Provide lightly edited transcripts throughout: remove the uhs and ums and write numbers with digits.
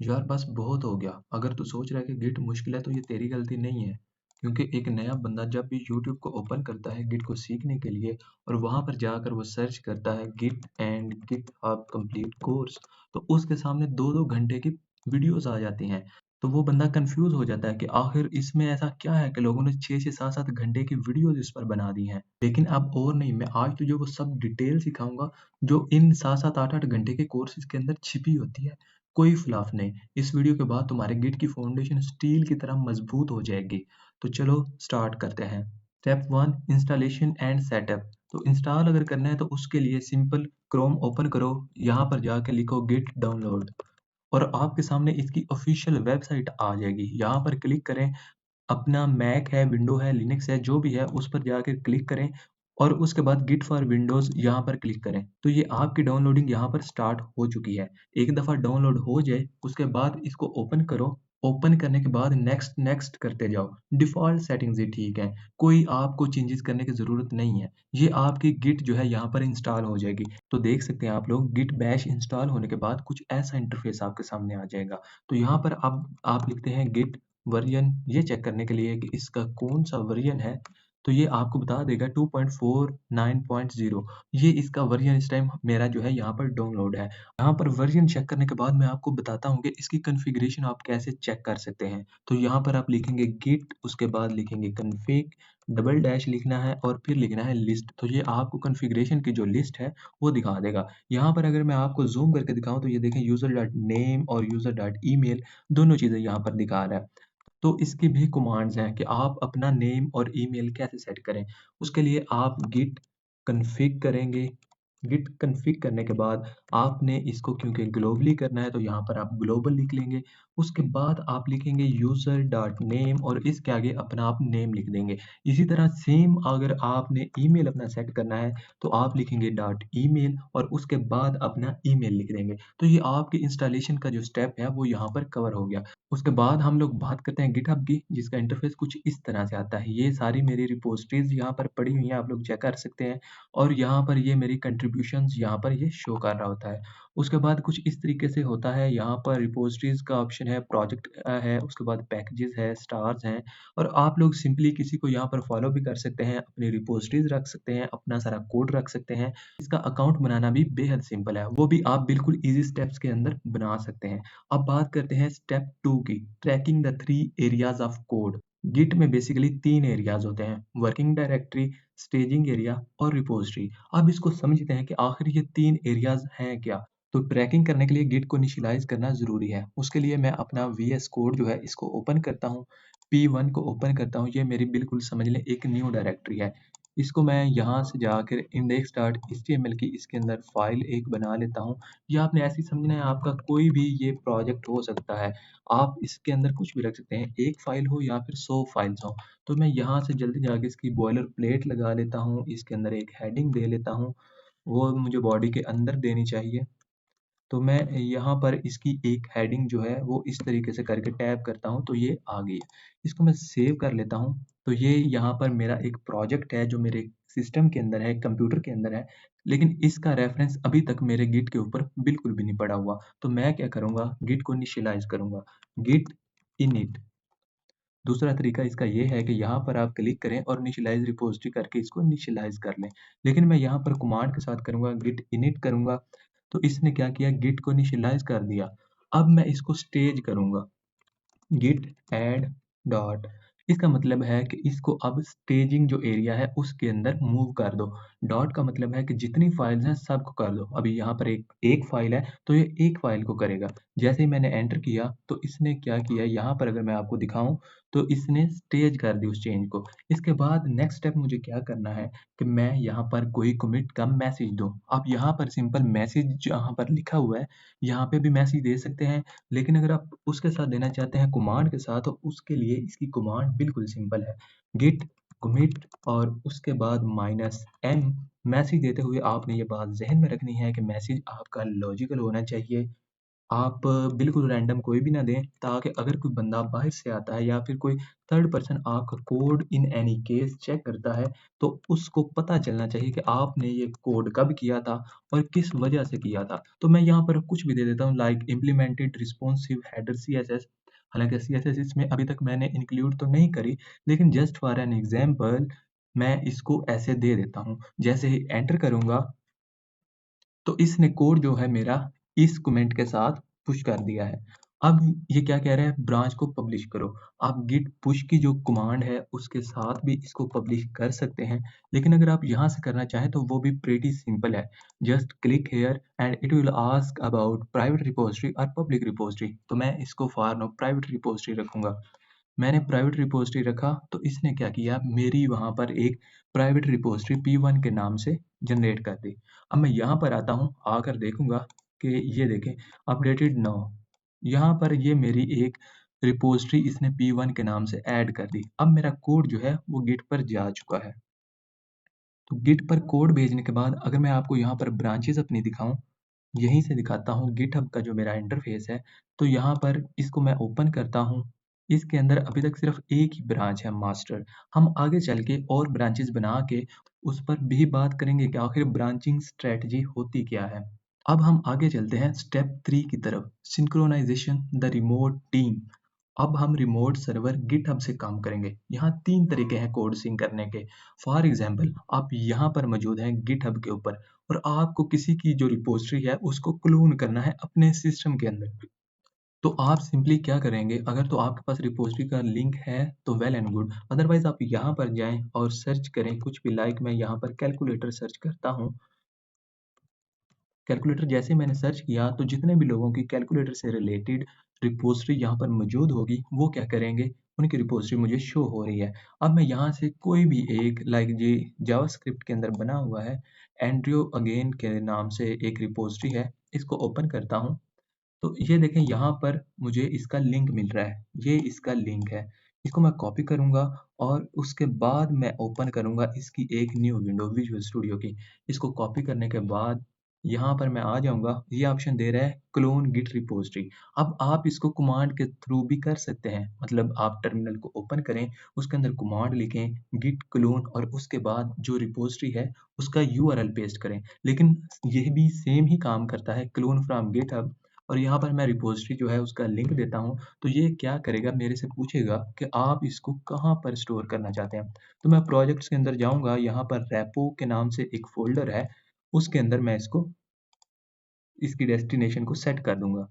यार बस बहुत हो गया। अगर तू सोच रहा है कि गिट मुश्किल है तो ये तेरी गलती नहीं है। क्योंकि एक नया बंदा जब भी यूट्यूब को ओपन करता है गिट को सीखने के लिए और वहां पर जाकर वो सर्च करता है Git and GitHub complete course, तो उसके सामने 2-2 घंटे की वीडियोस आ जाती हैं। तो वो बंदा कंफ्यूज हो जाता है कि आखिर इसमें ऐसा क्या है कि लोगों ने 6-6 7-7 घंटे की वीडियोस इस पर बना दी हैं। लेकिन अब और नहीं, मैं आज तुझे वो सब डिटेल सिखाऊंगा जो इन 7-7 8-8 घंटे के कोर्सेज के अंदर छिपी होती है। कोई फ्लफ नहीं। इस वीडियो के बाद तुम्हारे गिट की फाउंडेशन स्टील की तरह मजबूत हो जाएगी। तो चलो स्टार्ट करते हैं। Step 1, installation and setup. तो इंस्टॉल अगर करना है तो उसके लिए सिंपल क्रोम ओपन करो, यहाँ पर जाके लिखो गिट डाउनलोड और आपके सामने इसकी ऑफिशियल वेबसाइट आ जाएगी। यहाँ पर क्लिक करें, अपना मैक है, विंडो है, लिनक्स है, जो भी है उस पर जाकर क्लिक करें और उसके बाद गिट फॉर विंडोज़ यहाँ पर क्लिक करें। तो ये आपकी डाउनलोडिंग यहाँ पर स्टार्ट हो चुकी है। एक दफ़ा डाउनलोड हो जाए, उसके बाद इसको ओपन करो। ओपन करने के बाद नेक्स्ट नेक्स्ट करते जाओ। डिफ़ॉल्ट सेटिंग्स ही ठीक हैं, कोई आपको चेंजेस करने की ज़रूरत नहीं है। ये आपकी गिट जो है यहाँ पर इंस्टॉल हो जाएगी। तो देख सकते हैं आप लोग, गिट बैश इंस्टॉल होने के बाद कुछ ऐसा इंटरफ़ेस आपके सामने आ जाएगा। तो यहाँ पर अब आप लिखते हैं गिट वर्जन, ये चेक करने के लिए कि इसका कौन-सा वर्जन है, तो ये आपको बता देगा 2.49.0। ये इसका वर्जन इस टाइम मेरा जो है यहाँ पर डाउनलोड है। यहाँ पर वर्जन चेक करने के बाद मैं आपको बताता हूँ कि इसकी कॉन्फ़िगरेशन आप कैसे चेक कर सकते हैं। तो यहाँ पर आप लिखेंगे गिट, उसके बाद लिखेंगे कॉन्फ़िग, डबल डैश लिखना है और फिर लिखना है लिस्ट। तो ये आपको कॉन्फ़िगरेशन की जो लिस्ट है, वो दिखा देगा। यहाँ पर अगर मैं आपको ज़ूम करके दिखाऊँ तो ये देखें, यूज़र डॉट नेम और यूज़र डॉट ईमेल दोनों चीज़ें यहाँ पर दिखा रहा है। तो इसकी भी कमांड्स हैं कि आप अपना नेम और ईमेल कैसे सेट करें। उसके लिए आप गिट कॉन्फ़िग करेंगे। गिट कॉन्फ़िग करने के बाद आपने इसको क्योंकि ग्लोबली करना है तो यहाँ पर आप ग्लोबल लिख लेंगे। उसके बाद आप लिखेंगे यूज़र डॉट नेम और इसके आगे अपना आप नेम लिख देंगे। इसी तरह सेम अगर आपने ईमेल अपना सेट करना है तो आप लिखेंगे डॉट ईमेल और उसके बाद अपना ईमेल लिख देंगे। तो ये आपकी इंस्टॉलेशन का जो स्टेप है वो यहाँ पर कवर हो गया। उसके बाद हम लोग बात करते हैं गिटहब की, जिसका इंटरफ़ेस कुछ इस तरह से आता है। ये सारी मेरी रिपॉज़िटरीज़ यहाँ पर पड़ी हुई हैं, आप लोग चेक कर सकते हैं और यहाँ पर ये मेरी कंट्रीब्यूशंस यहाँ पर ये शो कर रहा होता है। उसके बाद कुछ इस तरीके से होता है, यहाँ पर रिपॉज़िटरीज़ का ऑप्शन है, प्रोजेक्ट है, उसके बाद पैकेजेज़ है, स्टार्स हैं और आप लोग सिंपली किसी को यहाँ पर फ़ॉलो भी कर सकते हैं, अपनी रिपॉज़िटरीज़ रख सकते हैं, अपना सारा कोड रख सकते हैं। इसका अकाउंट बनाना भी बेहद सिंपल है, वो भी आप बिल्कुल ईज़ी स्टेप्स के अंदर बना सकते हैं। अब बात करते हैं स्टेप 2 की, tracking the 3 areas of code. Git में बेसिकली 3 एरियाज़ होते हैं, वर्किंग डायरेक्टरी, स्टेजिंग एरिया और रिपॉज़िटरी। अब इसको समझते हैं कि आखिर ये 3 एरियाज़ हैं क्या? तो ट्रैकिंग करने के लिए गिट को इनिशियलाइज़ करना ज़रूरी है। उसके लिए मैं अपना वीएस कोड जो है इसको ओपन करता हूँ, P1 को ओपन करता हूँ, ये मेरी बिल्कुल समझ लें एक न्यू डायरेक्टरी है। इसको मैं यहाँ से जाकर index.html की इसके अंदर फ़ाइल एक बना लेता हूँ। ये आपने ऐसे ही समझना है, आपका कोई भी ये प्रोजेक्ट हो सकता है। आप इसके अंदर कुछ भी रख सकते हैं, 1 फ़ाइल हो या फिर 100 फ़ाइल्स हों। तो मैं यहाँ से जल्दी जाके इसकी बॉयलर प्लेट लगा लेता हूँ, इसके अंदर एक हेडिंग दे लेता हूँ, वो मुझे बॉडी के अंदर देनी चाहिए। तो मैं यहाँ पर इसकी एक हेडिंग जो है वो इस तरीके से करके टैब करता हूँ तो ये आ गई है। इसको मैं सेव कर लेता हूँ। तो ये यहाँ पर मेरा एक प्रोजेक्ट है जो मेरे सिस्टम के अंदर है, कंप्यूटर के अंदर है, लेकिन इसका रेफ़रेंस अभी तक मेरे गिट के ऊपर बिल्कुल भी नहीं पड़ा हुआ। तो मैं क्या करूँगा, गिट को इनिशियलाइज़ करूँगा, गिट इनिट। दूसरा तरीका इसका ये है कि यहाँ पर आप क्लिक करें और इनिशियलाइज़ रिपॉज़िटरी करके इसको इनिशियलाइज़ कर लें। लेकिन मैं यहाँ पर कमांड के साथ करूँगा, गिट इनिट करूँगा, तो इसने क्या किया, गिट को इनिशियलाइज़ कर दिया। अब मैं इसको स्टेज करूँगा, गिट ऐड डॉट। इसका मतलब है कि इसको अब स्टेजिंग जो एरिया है उसके अंदर मूव कर दो। डॉट का मतलब है कि जितनी फाइल्स हैं सबको कर दो। अभी यहाँ पर एक एक फाइल है तो ये एक फाइल को करेगा। जैसे ही मैंने एंटर किया तो इसने क्या किया, यहाँ पर अगर मैं आपको दिखाऊं तो इसने स्टेज कर दी उस चेंज को। इसके बाद नेक्स्ट स्टेप मुझे क्या करना है कि मैं यहाँ पर कोई कमिट का मैसेज दूं। आप यहाँ पर सिंपल मैसेज जहाँ पर लिखा हुआ है यहाँ पे भी मैसेज दे सकते हैं, लेकिन अगर आप उसके साथ देना चाहते हैं कमांड के साथ तो उसके लिए इसकी कमांड बिल्कुल सिंपल है, गिट commit और उसके बाद -m। मैसेज देते हुए आपने ये बात ज़हन में रखनी है कि मैसेज आपका लॉजिकल होना चाहिए। आप बिल्कुल रैंडम कोई भी ना दें, ताकि अगर कोई बंदा बाहर से आता है या फिर कोई थर्ड पर्सन आपका code in any case check करता है, तो उसको पता चलना चाहिए कि आपने ये कोड कब किया था और किस वजह से किया था। तो मैं यहाँ पर कुछ भी दे देता हूँ, like implemented responsive header CSS. हालाँकि सीएसएस इसमें अभी तक मैंने इंक्लूड तो नहीं करी, लेकिन जस्ट फॉर एन एग्ज़ाम्पल मैं इसको ऐसे दे देता हूँ। जैसे ही एंटर करूँगा, तो इसने कोड जो है मेरा इस कमेंट के साथ पुश कर दिया है। अब ये क्या कह रहा है, ब्रांच को पब्लिश करो। आप गिट पुश की जो कमांड है उसके साथ भी इसको पब्लिश कर सकते हैं, लेकिन अगर आप यहाँ से करना चाहें तो वो भी प्रीटी सिंपल है। Just click here and it will ask about private repository और पब्लिक रिपॉजिटरी। तो मैं इसको फॉर नाउ प्राइवेट रिपॉजिटरी रखूंगा। मैंने प्राइवेट रिपॉजिटरी रखा तो इसने क्या किया, मेरी वहाँ पर एक प्राइवेट रिपॉजिटरी P1 के नाम से जनरेट कर दी। अब मैं यहाँ पर आता हूँ, आकर देखूंगा कि ये देखें अपडेटेड नाउ, यहाँ पर ये मेरी एक रिपॉजिटरी इसने P1 के नाम से ऐड कर दी। अब मेरा कोड जो है वो गिट पर जा चुका है। तो गिट पर कोड भेजने के बाद अगर मैं आपको यहाँ पर ब्रांचेस अपनी दिखाऊं, यहीं से दिखाता हूँ गिटहब का जो मेरा इंटरफेस है। तो यहाँ पर इसको मैं ओपन करता हूँ। इसके अंदर अभी तक सिर्फ एक ही ब्रांच है, मास्टर। हम आगे चल के और ब्रांचेस बना के उस पर भी बात करेंगे कि आखिर ब्रांचिंग स्ट्रेटजी होती क्या है। अब हम आगे चलते हैं स्टेप 3 की तरफ, सिंक्रोनाइजेशन द रिमोट टीम। अब हम रिमोट सर्वर गिटहब से काम करेंगे। यहाँ 3 तरीके हैं कोड सिंक करने के। फॉर एग्जांपल आप यहाँ पर मौजूद हैं गिटहब के ऊपर और आपको किसी की जो रिपॉजिटरी है उसको क्लोन करना है अपने सिस्टम के अंदर। तो आप सिंपली क्या करेंगे, अगर तो आपके पास रिपॉजिटरी का लिंक है तो वेल एंड गुड, अदरवाइज आप यहाँ पर जाएँ और सर्च करें कुछ भी, लाइक मैं यहाँ पर कैलकुलेटर सर्च करता हूँ। कैलकुलेटर जैसे मैंने सर्च किया तो जितने भी लोगों की कैलकुलेटर से रिलेटेड रिपॉजिटरी यहाँ पर मौजूद होगी वो क्या करेंगे, उनकी रिपॉजिटरी मुझे शो हो रही है। अब मैं यहाँ से कोई भी एक, लाइक जी जावास्क्रिप्ट के अंदर बना हुआ है एंड्रियो अगेन के नाम से एक रिपॉजिटरी है, इसको ओपन करता हूँ। तो ये देखें यहाँ पर मुझे इसका लिंक मिल रहा है, ये इसका लिंक है। इसको मैं कॉपी करूँगा और उसके बाद मैं ओपन करूँगा इसकी एक न्यू विंडो विजुअल स्टूडियो की। इसको कॉपी करने के बाद यहाँ पर मैं आ जाऊँगा, ये ऑप्शन दे रहा है क्लोन गिट रिपॉजिटरी। अब आप इसको कमांड के थ्रू भी कर सकते हैं, मतलब आप टर्मिनल को ओपन करें, उसके अंदर कमांड लिखें गिट क्लोन और उसके बाद जो रिपॉजिटरी है उसका यूआरएल पेस्ट करें। लेकिन यह भी सेम ही काम करता है, क्लोन फ्रॉम गिटहब। और यहाँ पर मैं रिपॉजिटरी जो है उसका लिंक देता हूँ, तो ये क्या करेगा, मेरे से पूछेगा कि आप इसको कहाँ पर स्टोर करना चाहते हैं। तो मैं प्रोजेक्ट्स के अंदर जाऊँगा, यहाँ पर रेपो के नाम से एक फ़ोल्डर है, उसके अंदर मैं इसकी डेस्टिनेशन को सेट कर दूँगा।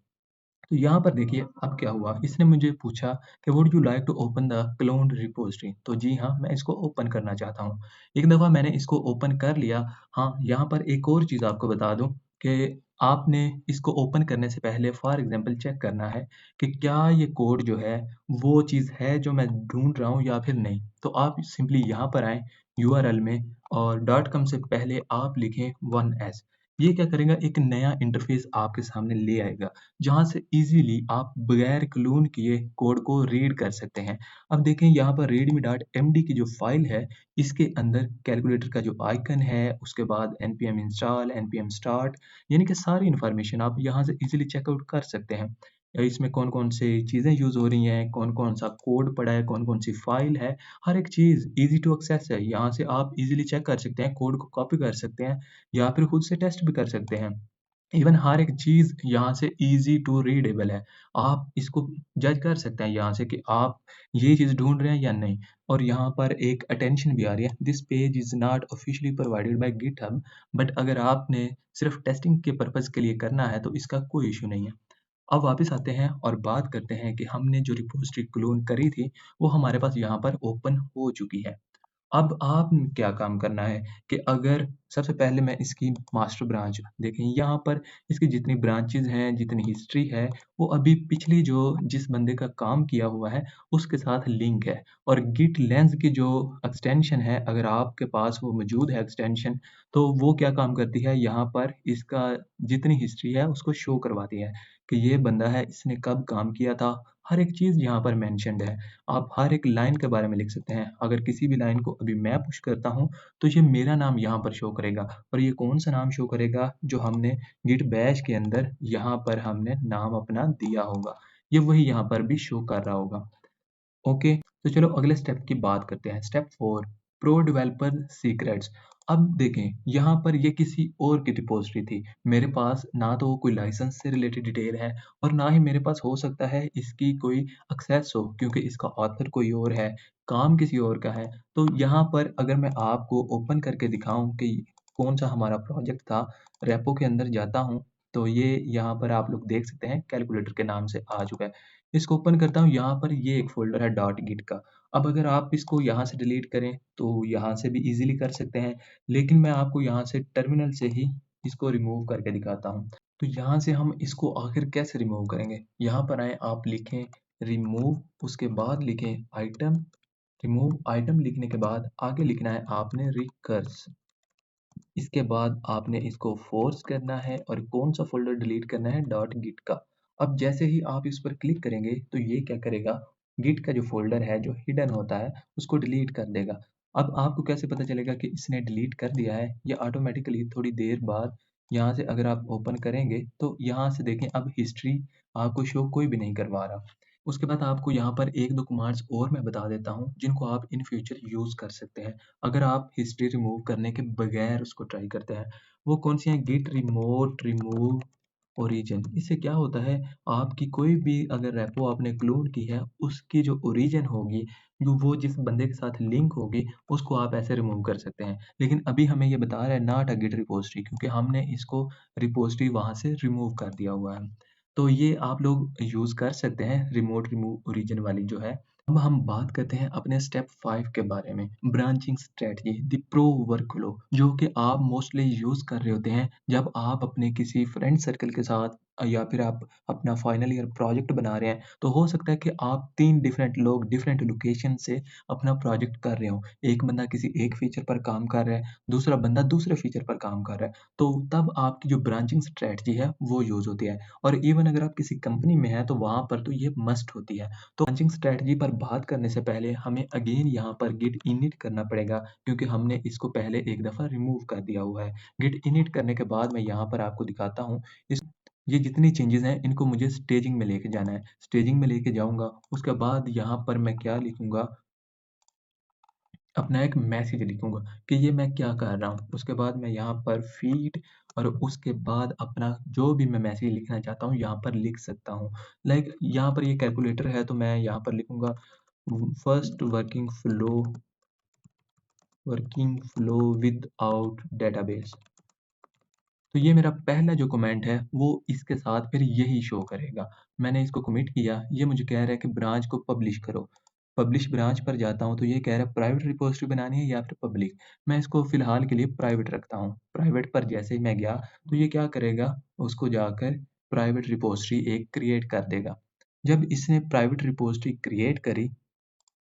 तो यहाँ पर देखिए अब क्या हुआ, इसने मुझे पूछा कि would you like to open the cloned repository. तो जी हाँ, मैं इसको ओपन करना चाहता हूँ। एक दफ़ा मैंने इसको ओपन कर लिया। हाँ, यहाँ पर एक और चीज़ आपको बता दूँ कि आपने इसको ओपन करने से पहले फॉर एग्ज़ाम्पल चेक करना है कि क्या ये कोड जो है वो चीज़ है जो मैं ढूँढ रहा हूँ या फिर नहीं। तो आप सिंपली यहाँ पर आएँ यूआरएल में और डॉट कॉम से पहले आप लिखें 1s। ये क्या करेगा, एक नया इंटरफ़ेस आपके सामने ले आएगा, जहाँ से इज़िली आप बगैर क्लोन किए कोड को रीड कर सकते हैं। अब देखें यहाँ पर readme.md की जो फ़ाइल है, इसके अंदर कैलकुलेटर का जो आइकन है, उसके बाद npm install, npm start, यानी कि सारी इन्फॉर्मेशन आप यहाँ से इज़िली चेकआउट कर सकते हैं। इसमें कौन-कौन से चीज़ें यूज़ हो रही हैं, कौन-कौन सा कोड पड़ा है, कौन-कौन सी फ़ाइल है, हर एक चीज़ ईज़ी टू एक्सेस है। यहाँ से आप इज़िली चेक कर सकते हैं, कोड को कॉपी कर सकते हैं या फिर खुद से टेस्ट भी कर सकते हैं। इवन हर एक चीज़ यहाँ से ईज़ी टू रीडेबल है। आप इसको जज कर सकते हैं यहाँ से कि आप ये चीज़ ढूँढ रहे हैं या नहीं। और यहाँ पर एक अटेंशन भी आ रही है, this page is not officially provided by GitHub, but अगर आपने सिर्फ टेस्टिंग के पर्पज़ के लिए करना है तो इसका कोई इश्यू नहीं है। अब वापस आते हैं और बात करते हैं कि हमने जो रिपॉजिटरी क्लोन करी थी, वो हमारे पास यहाँ पर ओपन हो चुकी है। अब आप क्या काम करना है कि अगर सबसे पहले मैं इसकी मास्टर ब्रांच देखें, यहाँ पर इसकी जितनी ब्रांचेज़ हैं, जितनी हिस्ट्री है, वो अभी पिछली जो जिस बंदे का काम किया हुआ है, उसके साथ लिंक है। और गिट लेंस की जो एक्सटेंशन है, अगर आपके पास वो मौजूद है एक्सटेंशन, तो वो क्या काम करती है, यहाँ पर इसका जितनी हिस्ट्री है, उसको शो करवाती है कि ये बंदा है, इसने कब काम किया था, हर एक चीज़ यहाँ पर मेंशन्ड है। आप हर एक लाइन के बारे में लिख सकते हैं। अगर किसी भी लाइन को अभी मैं पुश करता हूँ, तो ये मेरा नाम यहाँ पर शो करेगा और ये कौन-सा नाम शो करेगा, जो हमने गिट बैश के अंदर यहाँ पर हमने नाम अपना दिया होगा। ये वही यहाँ पर भी शो कर रहा होगा। ओके, तो चलो अगले स्टेप की बात करते हैं। Step 4, pro developer secrets. अब देखें, यहाँ पर ये किसी और की रिपॉजिटरी थी। मेरे पास ना तो कोई लाइसेंस से रिलेटेड डिटेल है और ना ही मेरे पास हो सकता है इसकी कोई एक्सेस हो, क्योंकि इसका ऑथर कोई और है, काम किसी और का है। तो यहाँ पर अगर मैं आपको ओपन करके दिखाऊँ कि कौन सा हमारा प्रोजेक्ट था, रेपो के अंदर जाता हूँ, तो ये यहाँ पर आप लोग देख सकते हैं कैलकुलेटर के नाम से आ चुका है। इसको ओपन करता हूँ, यहाँ पर ये एक फ़ोल्डर है डॉट गिट का। अब अगर आप इसको यहाँ से डिलीट करें, तो यहाँ से भी ईज़िली कर सकते हैं, लेकिन मैं आपको यहाँ से टर्मिनल से ही इसको रिमूव करके दिखाता हूँ। तो यहाँ से हम इसको आखिर कैसे रिमूव करेंगे? यहाँ पर आएँ, आप लिखें रिमूव, उसके बाद लिखें आइटम, रिमूव आइटम लिखने के बाद आगे लिखना है आपने रिकर्स। इसके बाद आपने इसको फ़ोर्स करना है और कौन-सा फ़ोल्डर डिलीट करना है, डॉट गिट का। अब जैसे ही आप इस पर क्लिक करेंगे, तो ये क्या करेगा, गिट का जो फ़ोल्डर है, जो हिडन होता है, उसको डिलीट कर देगा। अब आपको कैसे पता चलेगा कि इसने डिलीट कर दिया है? ये ऑटोमैटिकली थोड़ी देर बाद यहाँ से अगर आप ओपन करेंगे, तो यहाँ से देखें अब हिस्ट्री आपको शो कोई भी नहीं करवा रहा। उसके बाद आपको यहाँ पर 1-2 कमांड्स और मैं बता देता हूँ, जिनको आप इन फ्यूचर यूज़ कर सकते हैं। अगर आप हिस्ट्री रिमूव करने के बगैर उसको ट्राई करते हैं, वो कौन सी हैं, गिट रिमोट रिमूव ओरिजिन। इससे क्या होता है, आपकी कोई भी अगर रेपो आपने क्लोन की है, उसकी जो ओरिजिन होगी, जो वो जिस बंदे के साथ लिंक होगी, उसको आप ऐसे रिमूव कर सकते हैं। लेकिन अभी हमें ये बता रहा है नॉट अ गिट रिपॉजिटरी, क्योंकि हमने इसको रिपॉजिटरी वहाँ से रिमूव कर दिया हुआ है। तो ये आप लोग यूज़ कर सकते हैं रिमोट रिमूव ओरिजिन वाली जो है। अब हम बात करते हैं अपने स्टेप 5 के बारे में, branching strategy, the pro workflow, जो कि आप मोस्टली यूज़ कर रहे होते हैं जब आप अपने किसी फ्रेंड सर्कल के साथ या फिर आप अपना फाइनल ईयर प्रोजेक्ट बना रहे हैं, तो हो सकता है कि आप 3 डिफरेंट लोग डिफरेंट लोकेशन से अपना प्रोजेक्ट कर रहे हों। एक बंदा किसी एक फीचर पर काम कर रहा है, दूसरा बंदा दूसरे फीचर पर काम कर रहा है, तो तब आपकी जो ब्रांचिंग स्ट्रैटेजी है, वो यूज़ होती है। और इवन अगर आप किसी कंपनी में हैं, तो वहाँ पर तो ये मस्ट होती है। तो ब्रांचिंग स्ट्रैटेजी पर बात करने से पहले हमें अगेन यहाँ पर गिट इनिट करना पड़ेगा, क्योंकि हमने इसको पहले एक दफ़ा रिमूव कर दिया हुआ है। गिट इनिट करने के बाद मैं यहाँ पर आपको दिखाता हूँ, इस ये जितनी चेंजेज़ हैं, इनको मुझे स्टेजिंग में लेके जाना है। स्टेजिंग में लेके जाऊँगा, उसके बाद यहाँ पर मैं क्या लिखूँगा, अपना एक मैसेज लिखूँगा कि ये मैं क्या कर रहा हूँ। उसके बाद मैं यहाँ पर फ़ीड और उसके बाद अपना जो भी मैं मैसेज लिखना चाहता हूँ, यहाँ पर लिख सकता हूँ। लाइक यहाँ पर ये कैलकुलेटर है, तो मैं यहाँ पर लिखूँगा first working flow without database. तो ये मेरा पहला जो कमेंट है, वो इसके साथ फिर यही शो करेगा। मैंने इसको कमिट किया, ये मुझे कह रहा है कि ब्रांच को पब्लिश करो। पब्लिश ब्रांच पर जाता हूँ, तो ये कह रहा है प्राइवेट रिपॉज़िटरी बनानी है या फिर पब्लिक। मैं इसको फ़िलहाल के लिए प्राइवेट रखता हूँ। प्राइवेट पर जैसे ही मैं गया, तो ये क्या करेगा, उसको जाकर प्राइवेट रिपॉज़िटरी एक क्रिएट कर देगा। जब इसने प्राइवेट रिपॉज़िटरी क्रिएट करी,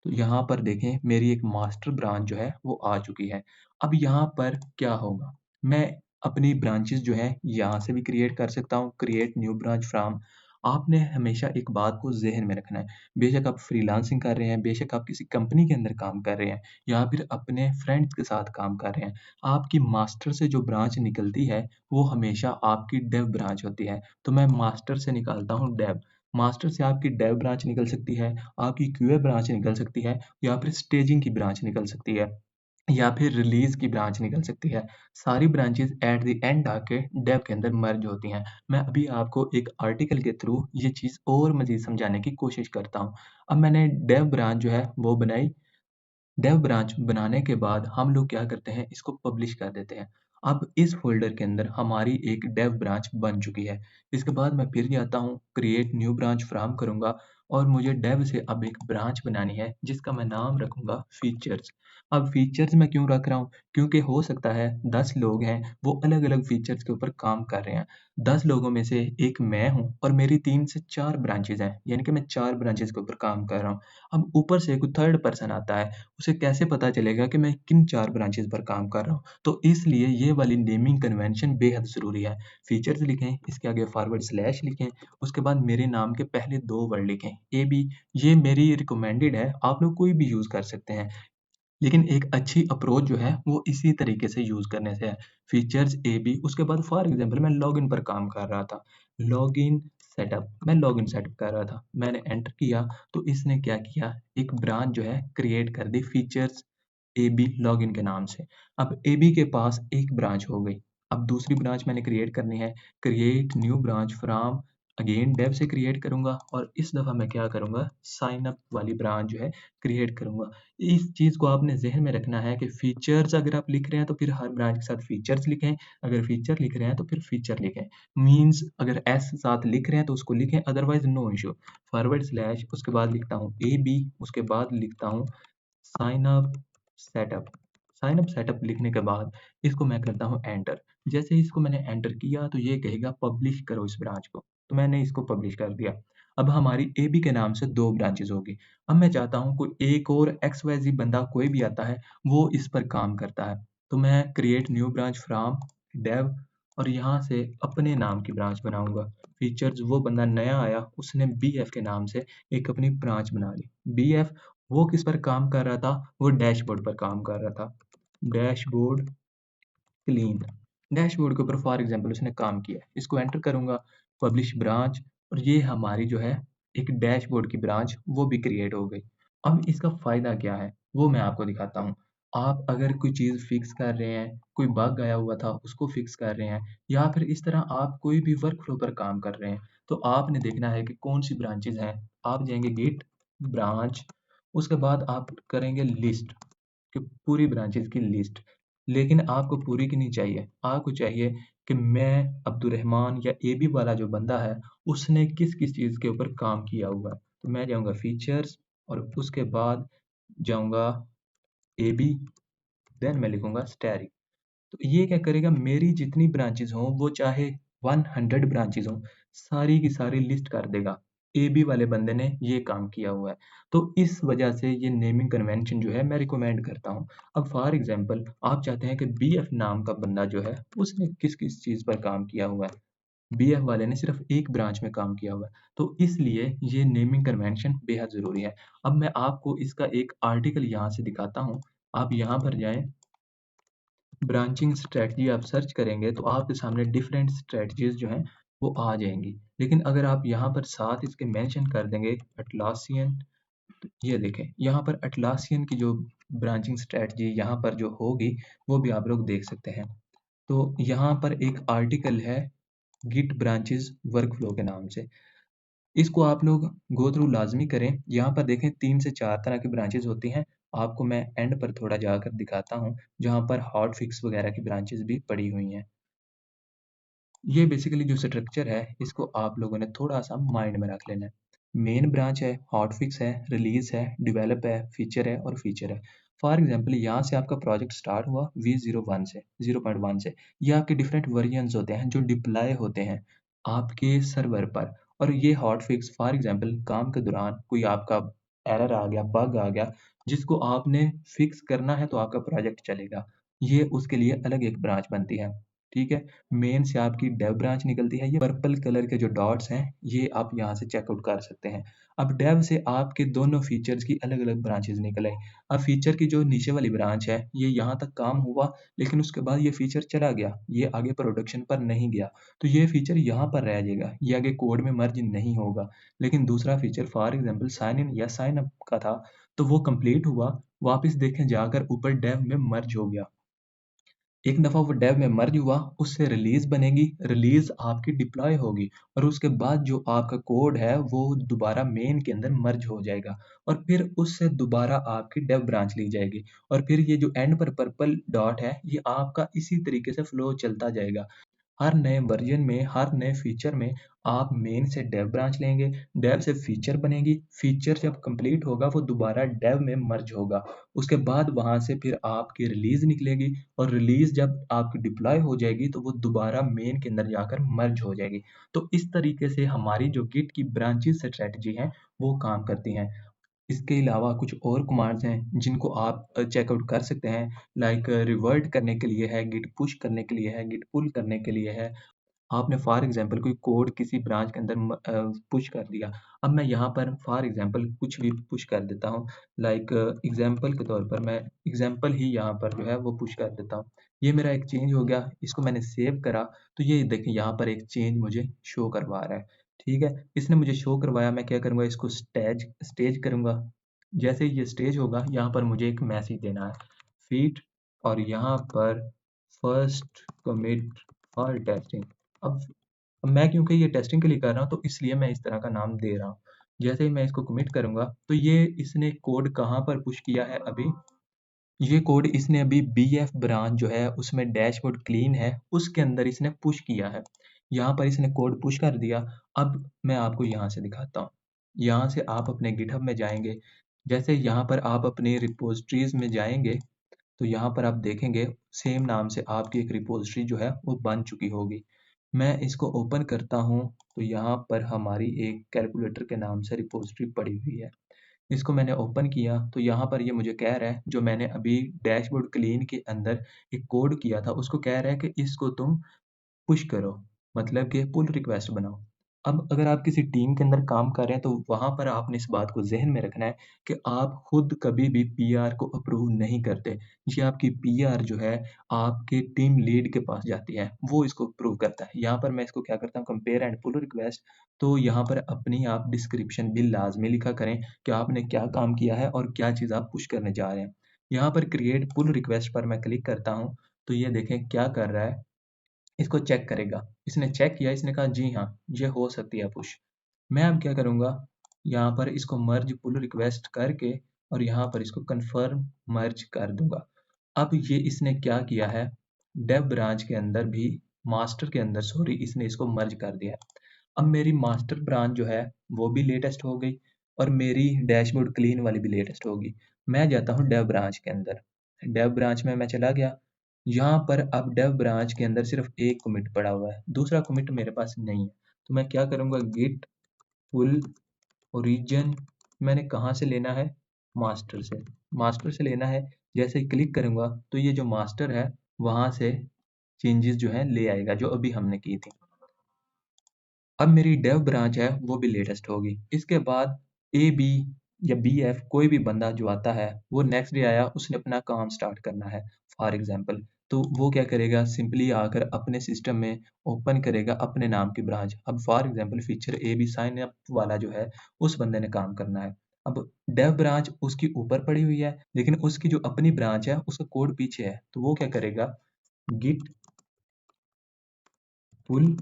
तो यहाँ पर देखें मेरी एक मास्टर ब्रांच जो है वो आ चुकी है। अब यहाँ पर क्या होगा? मैं अपनी ब्रांचेज़ जो हैं यहाँ से भी क्रिएट कर सकता हूँ, क्रिएट न्यू ब्रांच फ्रॉम। आपने हमेशा एक बात को ज़हन में रखना है, बेशक आप फ्रीलांसिंग कर रहे हैं, बेशक आप किसी कंपनी के अंदर काम कर रहे हैं या फिर अपने फ्रेंड्स के साथ काम कर रहे हैं, आपकी मास्टर से जो ब्रांच निकलती है, वो हमेशा आपकी डेव ब्रांच होती है। तो मैं मास्टर से निकालता हूँ डेव। मास्टर से आपकी डेव ब्रांच निकल सकती है, आपकी क्यूए ब्रांच निकल सकती है या फिर स्टेजिंग की ब्रांच निकल सकती है या फिर रिलीज़ की ब्रांच निकल सकती है। सारी ब्रांचेज़ एट द एंड आके डेव के अंदर मर्ज होती हैं। मैं अभी आपको एक आर्टिकल के थ्रू ये चीज़ और मज़ीद समझाने की कोशिश करता हूँ। अब मैंने डेव ब्रांच जो है वो बनाई। डेव ब्रांच बनाने के बाद हम लोग क्या करते हैं, इसको पब्लिश कर देते हैं। अब इस फ़ोल्डर के अंदर हमारी एक डेव ब्रांच बन चुकी है। इसके बाद मैं फिर जाता हूँ, क्रिएट न्यू ब्रांच फ्रॉम करूँगा और मुझे डेव से अब एक ब्रांच बनानी है, जिसका मैं नाम रखूँगा फीचर्स। अब फीचर्स मैं क्यों रख रहा हूँ? क्योंकि हो सकता है 10 लोग हैं, वो अलग-अलग फीचर्स के ऊपर काम कर रहे हैं। 10 लोगों में से एक मैं हूँ और मेरी 3 से 4 ब्रांचेज़ हैं, यानी कि मैं 4 ब्रांचेज़ के ऊपर काम कर रहा हूँ। अब ऊपर से कोई थर्ड पर्सन आता है, उसे कैसे पता चलेगा कि मैं किन 4 ब्रांचेज़ पर काम कर रहा हूँ? तो इसलिए ये वाली नेमिंग कन्वेंशन बेहद ज़रूरी है। फीचर्स लिखें, इसके आगे फॉरवर्ड स्लैश लिखें, उसके बाद मेरे नाम के पहले 2 वर्ड लिखें, ए बी, ये मेरी रिकमेंडेड है, आप लोग कोई भी यूज़ कर सकते हैं। लेकिन एक अच्छी अप्रोच जो है वो इसी तरीके से यूज़ करने से है। फीचर्स ए बी, उसके बाद फॉर एग्ज़ाम्पल मैं लॉगिन पर काम कर रहा था। लॉगिन सेटअप, मैं लॉगिन सेटअप कर रहा था। मैंने एंटर किया तो इसने क्या किया, एक ब्रांच जो है क्रिएट कर दी फीचर्स ए बी लॉगिन के नाम से। अब ए बी के पास एक ब्रांच हो गई। अब दूसरी ब्रांच मैंने क्रिएट करनी है। Create new branch from, again dev से क्रिएट करूँगा और इस दफ़ा मैं क्या करूँगा, साइन अप वाली ब्रांच जो है क्रिएट करूँगा। इस चीज़ को आपने ज़हन में रखना है कि फीचर्स अगर आप लिख रहे हैं तो फिर हर ब्रांच के साथ फीचर्स लिखें, अगर फीचर लिख रहे हैं तो फिर फीचर लिखें। मीन्स अगर एस साथ लिख रहे हैं तो उसको लिखें, otherwise no issue. Forward slash उसके बाद लिखता हूँ ए बी, उसके बाद लिखता हूँ sign up setup. Sign up setup लिखने के बाद इसको मैं करता हूँ एंटर। जैसे ही इसको मैंने एंटर किया तो ये कहेगा पब्लिश करो इस ब्रांच को। तो मैंने इसको पब्लिश कर दिया। अब हमारी ए बी के नाम से 2 ब्रांचेज़ होगी। अब मैं चाहता हूँ कोई एक और XYZ बंदा कोई भी आता है, वो इस पर काम करता है। तो मैं create new branch from dev और यहाँ से अपने नाम की ब्रांच बनाऊँगा। फीचर्स वो बंदा नया आया, उसने बीएफ के नाम से एक अपनी ब्रांच बना ली। बीएफ वो किस पर काम कर रहा था? वो डैशबोर्ड पर काम कर रहा था। डैशबोर्ड क्लीन, डैशबोर्ड के ऊपर फॉर एग्जांपल उसने काम किया है। इसको एंटर करूँगा, पब्लिश ब्रांच और ये हमारी जो है एक डैशबोर्ड की ब्रांच वो भी क्रिएट हो गई। अब इसका फ़ायदा क्या है? वो मैं आपको दिखाता हूँ। आप अगर कोई चीज़ फिक्स कर रहे हैं, कोई बग आया हुआ था उसको फिक्स कर रहे हैं या फिर इस तरह आप कोई भी वर्कफ़्लो पर काम कर रहे हैं, तो आपने देखना है कि कौन-सी ब्रांचेज़ हैं। आप जाएँगे गिट ब्रांच, उसके बाद आप करेंगे लिस्ट, कि पूरी ब्रांचेज़ की लिस्ट। लेकिन आपको पूरी की नहीं चाहिए, आपको चाहिए कि मैं अब्दुर्रहमान या एबी वाला जो बंदा है, उसने किस-किस चीज़ के ऊपर काम किया हुआ है। तो मैं जाऊँगा फीचर्स और उसके बाद जाऊँगा एबी, देन मैं लिखूँगा स्टैटिक। तो ये क्या करेगा, मेरी जितनी ब्रांचेज़ हों वो चाहे 100 ब्रांचेज़ हों, सारी की सारी लिस्ट कर देगा। एबी वाले बंदे ने ये काम किया हुआ है। तो इस वजह से ये नेमिंग कन्वेंशन जो है मैं रिकमेंड करता हूँ। अब फॉर एग्ज़ाम्पल आप चाहते हैं कि बीएफ नाम का बंदा जो है उसने किस-किस चीज़ पर काम किया हुआ है। बीएफ वाले ने सिर्फ़ एक ब्रांच में काम किया हुआ है। तो इसलिए ये नेमिंग कन्वेंशन बेहद ज़रूरी है। अब मैं आपको इसका एक आर्टिकल यहाँ से दिखाता हूँ। आप यहाँ पर जाएँ, ब्रांचिंग स्ट्रैटेजी आप सर्च करेंगे तो आपके सामने डिफरेंट स्ट्रैटेजीज जो हैं वो आ जाएंगी। लेकिन अगर आप यहाँ पर साथ इसके मेंशन कर देंगे अटलासियन, तो ये देखें यहाँ पर अटलासियन की जो ब्रांचिंग स्ट्रैटेजी यहाँ पर जो होगी वो भी आप लोग देख सकते हैं। तो यहाँ पर एक आर्टिकल है गिट ब्रांचेस वर्कफ्लो के नाम से, इसको आप लोग गो थ्रू लाज़मी करें। यहाँ पर देखें 3 से 4 तरह की ब्रांचेज़ होती हैं। आपको मैं एंड पर थोड़ा जाकर दिखाता हूँ, जहाँ पर हॉट फिक्स वगैरह की ब्रांचेज़ भी पड़ी हुई हैं। ये बेसिकली जो स्ट्रक्चर है, इसको आप लोगों ने थोड़ा-सा माइंड में रख लेना है। मेन ब्रांच है, हॉटफिक्स है, रिलीज़ है, डेवलप है, फीचर है और फीचर है। फॉर एग्ज़ाम्पल यहाँ से आपका प्रोजेक्ट स्टार्ट हुआ V01 से, 0.1 से। ये आपके डिफरेंट वर्जन्स होते हैं जो डिप्लॉय होते हैं आपके सर्वर पर। और ये हॉटफिक्स फॉर एग्ज़ाम्पल काम के दौरान कोई आपका एरर आ गया, बग आ गया, जिसको आपने फिक्स करना है तो आपका प्रोजेक्ट चलेगा। ये उसके लिए अलग एक ब्रांच बनती है, ठीक है? मेन से आपकी डेव ब्रांच निकलती है, ये पर्पल कलर के जो डॉट्स हैं ये आप यहाँ से चेकआउट कर सकते हैं। अब डेव से आपके दोनों फीचर्स की अलग-अलग ब्रांचेज़ निकल आई। अब फीचर की जो नीचे वाली ब्रांच है ये यहाँ तक काम हुआ, लेकिन उसके बाद ये फीचर चला गया, ये आगे प्रोडक्शन पर नहीं गया। तो ये फीचर यहाँ पर रह जाएगा, ये आगे कोड में मर्ज नहीं होगा। लेकिन दूसरा feature for example sign in या साइन अप का था, तो वो कंप्लीट हुआ, वापस देखें जाकर ऊपर डेव में मर्ज हो गया। एक दफ़ा वो डेव में मर्ज हुआ, उससे रिलीज़ बनेगी, रिलीज़ आपकी डिप्लॉय होगी और उसके बाद जो आपका कोड है वो दोबारा मेन के अंदर मर्ज हो जाएगा और फिर उससे दोबारा आपकी डेव ब्रांच ली जाएगी और फिर ये जो एंड पर पर्पल डॉट है, ये आपका इसी तरीके से फ्लो चलता जाएगा। हर नए वर्जन में, हर नए फीचर में आप मेन से डेव ब्रांच लेंगे, डेव से फीचर बनेगी, फीचर जब कंप्लीट होगा वो दोबारा डेव में मर्ज होगा। उसके बाद वहाँ से फिर आपकी रिलीज़ निकलेगी और रिलीज़ जब आपकी डिप्लॉय हो जाएगी तो वो दोबारा मेन के अंदर जाकर मर्ज हो जाएगी। तो इस तरीके से हमारी जो गिट की ब्रांचेज़ स्ट्रैटेजी हैं, वो काम करती हैं। इसके अलावा कुछ और कमांड्स हैं जिनको आप चेकआउट कर सकते हैं, लाइक रिवर्ट करने के लिए है, गिट पुश करने के लिए है, गिट पुल करने के लिए है। आपने फॉर एग्जांपल कोई कोड किसी ब्रांच के अंदर पुश कर दिया। अब मैं यहाँ पर फॉर एग्जांपल कुछ भी पुश कर देता हूँ, लाइक एग्जांपल के तौर पर मैं एग्जांपल ही यहाँ पर जो है वो पुश कर देता हूँ। ये मेरा एक चेंज हो गया, इसको मैंने सेव करा, तो ये देखिए यहाँ पर एक चेंज मुझे शो करवा रहा है। ठीक है, इसने मुझे शो करवाया, मैं क्या करूँगा, इसको स्टेज स्टेज करूँगा। जैसे ही ये स्टेज होगा, यहाँ पर मुझे एक मैसेज देना है, फीड, और यहाँ पर फर्स्ट कमिट फॉर टेस्टिंग। अब मैं क्योंकि ये टेस्टिंग के लिए कर रहा हूँ, तो इसलिए मैं इस तरह का नाम दे रहा हूँ। जैसे ही मैं इसको कमिट करूँगा, तो ये इसने कोड कहाँ पर पुश किया है अभी? ये कोड इसने अभी बीएफ ब्रांच जो है उसमें डैशबोर्ड क्लीन है, उसके अंदर इसने पुश किया है। यहाँ पर इसने कोड पुश कर दिया। अब मैं आपको यहाँ से दिखाता हूँ। यहाँ से आप अपने गिटहब में जाएँगे। जैसे यहाँ पर आप अपने रिपॉजिटरीज़ में जाएँगे, तो यहाँ पर आप देखेंगे सेम नाम से आपकी एक रिपॉजिटरी जो है वो बन चुकी होगी। मैं इसको ओपन करता हूँ, तो यहाँ पर हमारी एक कैलकुलेटर के नाम से रिपॉजिटरी पड़ी हुई है। इसको मैंने ओपन किया, तो यहाँ पर ये मुझे कह रहा है, जो मैंने अभी डैशबोर्ड क्लीन के अंदर एक कोड किया था, उसको कह रहा है कि इसको तुम पुश करो, मतलब कि पुल रिक्वेस्ट बनाओ। अब अगर आप किसी टीम के अंदर काम कर रहे हैं, तो वहाँ पर आपने इस बात को ज़हन में रखना है कि आप खुद कभी भी पीआर को अप्रूव नहीं करते। ये आपकी पीआर जो है, आपके टीम लीड के पास जाती है, वो इसको अप्रूव करता है। यहाँ पर मैं इसको क्या करता हूँ, कंपेयर एंड पुल रिक्वेस्ट, तो यहाँ पर अपनी आप डिस्क्रिप्शन भी लाज़मी लिखा करें कि आपने क्या काम किया है और क्या चीज़ आप पुश करने जा रहे हैं। यहाँ पर क्रिएट पुल रिक्वेस्ट पर मैं क्लिक करता हूँ, तो ये देखें क्या कर रहा है, इसको चेक करेगा। इसने चेक किया, इसने कहा जी हाँ, ये हो सकती है पुश। मैं अब क्या करूँगा, यहाँ पर इसको मर्ज पुल रिक्वेस्ट करके और यहाँ पर इसको कन्फर्म मर्ज कर दूँगा। अब ये इसने क्या किया है, डेव ब्रांच के अंदर भी, मास्टर के अंदर सॉरी, इसने इसको मर्ज कर दिया है। अब मेरी मास्टर ब्रांच जो है वो भी लेटेस्ट हो गई और मेरी डैशबोर्ड क्लीन वाली भी लेटेस्ट होगी। मैं जाता हूँ डेव ब्रांच के अंदर। डेव ब्रांच में मैं चला गया। यहाँ पर अब डेव ब्रांच के अंदर सिर्फ एक कमिट पड़ा हुआ है, दूसरा कमिट मेरे पास नहीं है। तो मैं क्या करूँगा, गिट पुल ओरिजिन मैंने कहाँ से लेना है, मास्टर से। मास्टर से लेना है। जैसे ही क्लिक करूँगा, तो ये जो मास्टर है वहाँ से चेंजेस जो है ले आएगा, जो अभी हमने की थी। अब मेरी डेव ब्रांच है वो भी लेटेस्ट होगी। इसके बाद ए बी या बी एफ कोई भी बंदा जो आता है, वो नेक्स्ट डे आया, उसने अपना काम स्टार्ट करना है फॉर एग्जांपल, तो वो क्या करेगा, सिंपली आकर अपने सिस्टम में ओपन करेगा अपने नाम की ब्रांच। अब for example feature A B sign up वाला जो है उस बंदे ने काम करना है। अब डेव ब्रांच उसकी ऊपर पड़ी हुई है, लेकिन उसकी जो अपनी ब्रांच है उसका कोड पीछे है, तो वो क्या करेगा, गिट पुल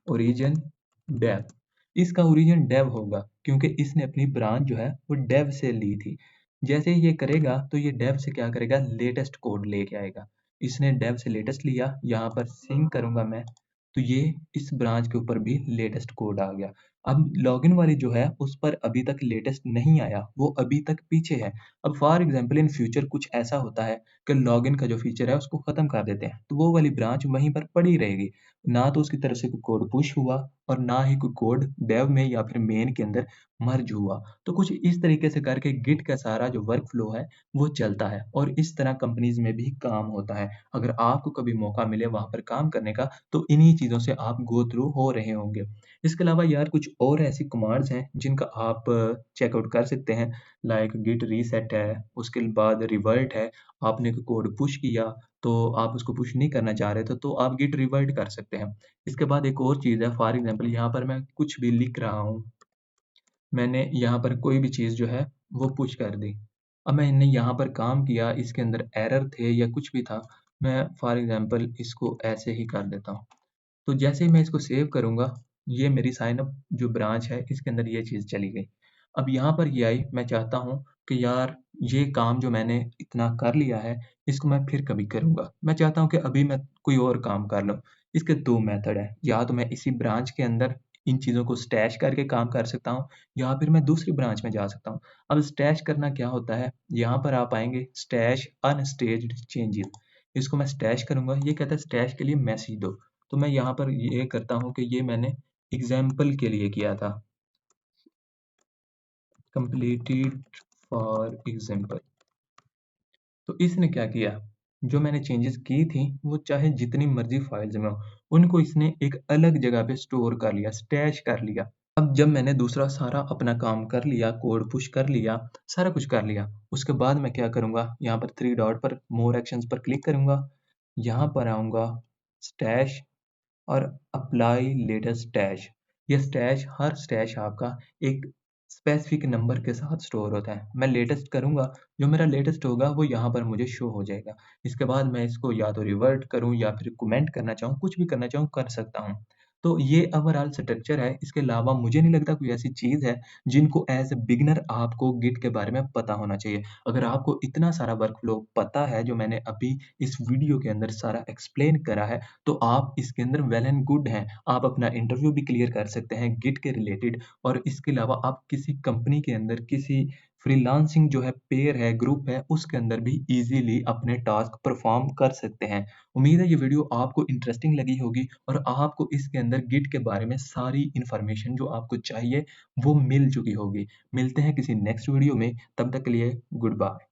ओरिजिन डेव। इसका ओरिजिन डेव होगा क्योंकि इसने अपनी ब्रांच जो है वो डेव से ली थी। जैसे ही ये करेगा, तो ये डेव से क्या करेगा, लेटेस्ट कोड लेके आएगा। इसने डेव से लेटेस्ट लिया, यहाँ पर सिंक करूंगा मैं, तो ये इस ब्रांच के ऊपर भी लेटेस्ट कोड आ गया। अब लॉगिन वाली जो है उस पर अभी तक लेटेस्ट नहीं आया, वो अभी तक पीछे है। अब फॉर एग्जाम्पल इन फ्यूचर कुछ ऐसा होता है कि लॉगिन का जो फीचर है उसको खत्म कर देते हैं, तो वो वाली ब्रांच वहीं पर पड़ी रहेगी। ना तो उसकी तरफ से कोई कोड पुश हुआ और ना ही कोई कोड डेव में या फिर मेन के अंदर मर्ज हुआ। तो कुछ इस तरीके से करके गिट का सारा जो वर्क फ्लो है वो चलता है और इस तरह कंपनीज में भी काम होता है। अगर आपको कभी मौका मिले वहां पर काम करने का, तो इन्हीं चीजों से आप गो थ्रू हो रहे होंगे। इसके अलावा यार कुछ और ऐसी कमांड्स हैं जिनका आप चेकआउट कर सकते हैं, लाइक गिट रीसेट है, उसके बाद रिवर्ट है। आपने कोड पुश किया, तो आप उसको पुश नहीं करना चाह रहे थे, तो आप गिट रिवर्ट कर सकते हैं। इसके बाद एक और चीज़ है, फॉर एग्जांपल यहाँ पर मैं कुछ भी लिख रहा हूँ, मैंने यहाँ पर कोई भी चीज़ जो है वो पुश कर दी। अब मैंने यहाँ पर काम किया, इसके अंदर एरर थे या कुछ भी था, मैं फॉर एग्जांपल इसको ऐसे ही कर देता हूँ। तो जैसे ही मैं इसको सेव करूँगा, ये मेरी साइन अप जो ब्रांच है इसके अंदर ये चीज़ चली गई। अब यहाँ पर ये आई, मैं चाहता हूँ कि यार ये काम जो मैंने इतना कर लिया है, इसको मैं फिर कभी करूँगा। मैं चाहता हूँ कि अभी मैं कोई और काम कर लूँ। इसके 2 मेथड हैं, या तो मैं इसी ब्रांच के अंदर इन चीज़ों को स्टैश करके काम कर सकता हूँ, या फिर मैं दूसरी ब्रांच में जा सकता हूँ। अब स्टैश करना क्या होता है, यहाँ पर आप आएँगे स्टैश अनस्टेज्ड चेंजेज़, इसको मैं स्टैश करूँगा, ये कहता है स्टैश के लिए मैसेज दो। तो मैं यहाँ पर ये करता हूँ कि ये मैंने एग्जाम्पल के लिए किया था, कंप्लीटेड फॉर एग्जाम्पल। तो इसने क्या किया, जो मैंने चेंजेस की थी, वो चाहे जितनी मर्ज़ी फाइल्स में हो, उनको इसने एक अलग जगह पे स्टोर कर लिया, स्टैश कर लिया। अब जब मैंने दूसरा सारा अपना काम कर लिया, कोड पुश कर लिया, सारा कुछ कर लिया, उसके बाद मैं क्या करूँगा, यहाँ पर 3 डॉट पर मोर एक्शंस पर क्लिक करूँगा, यहाँ पर आऊँगा, स्टैश और अप्लाई लेटेस्ट स्टैश। ये स्टैश हर स्टैश आपका एक स्पेसिफिक नंबर के साथ स्टोर होता है। मैं लेटेस्ट करूँगा, जो मेरा लेटेस्ट होगा वो यहाँ पर मुझे शो हो जाएगा। इसके बाद मैं इसको या तो रिवर्ट करूँ या फिर कमेंट करना चाहूँ, कुछ भी करना चाहूँ कर सकता हूँ। तो ये ओवरऑल स्ट्रक्चर है, इसके अलावा मुझे नहीं लगता कोई ऐसी चीज़ है जिनको एज़ अ बिगिनर आपको गिट के बारे में पता होना चाहिए। अगर आपको इतना सारा वर्कफ़्लो पता है जो मैंने अभी इस वीडियो के अंदर सारा एक्सप्लेन करा है, तो आप इसके अंदर वेल एंड गुड हैं। आप अपना इंटरव्यू भी क्लियर कर सकते हैं गिट के रिलेटेड और इसके अलावा आप किसी कंपनी के अंदर किसी फ्रीलांसिंग जो है पेयर है, ग्रुप है, उसके अंदर भी ईज़िली अपने टास्क परफ़ॉर्म कर सकते हैं। उम्मीद है ये वीडियो आपको इंटरेस्टिंग लगी होगी और आपको इसके अंदर गिट के बारे में सारी इन्फॉर्मेशन जो आपको चाहिए, वो मिल चुकी होगी। मिलते हैं किसी नेक्स्ट वीडियो में, तब तक के लिए गुड बाय।